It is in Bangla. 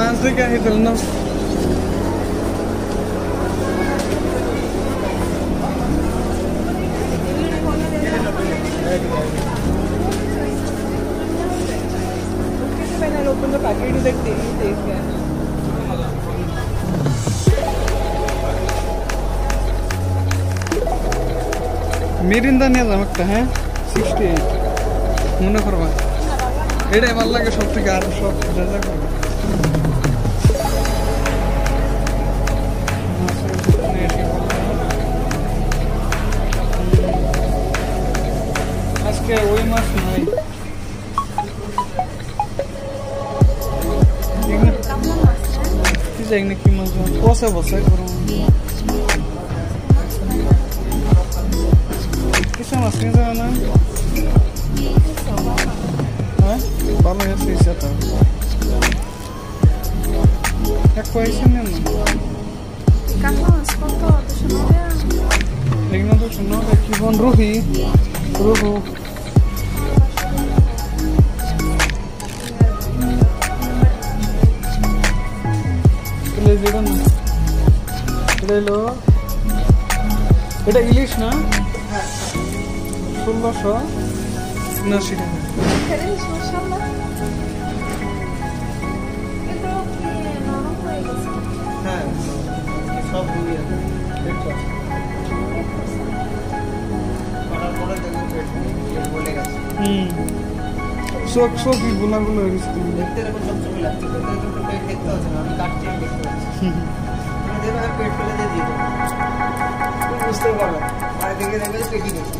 মাছ দেখে আহিছিল না মিরিন্দা নিয়ে যাম একটা হ্যাঁ 68 মনে করবা এটাই ভালো লাগে সব থেকে আর সব যা করবে আজকে ওই মাছ নাই কি মাছ পচা বসাই করো কিছু মাছ নিয়ে যাবে না হ্যাঁ ভালো হয়েছে ইচ্ছাটা এক পয়সা নেন না এগুলো তো শোনো কি বন রুহি রুহু যেটা না এটা হলো এটা ইলিশ না 1680 টাকা হ্যাঁ সব সব গুলাগুলো দেখতে এরকম সব ছবি লাগছে দেখতে হচ্ছে না আমি কাটছি দেখতে পাচ্ছি পেট ফেলে দিয়ে বুঝতে পারলাম আর দেখে দেখবে পেটি দেখি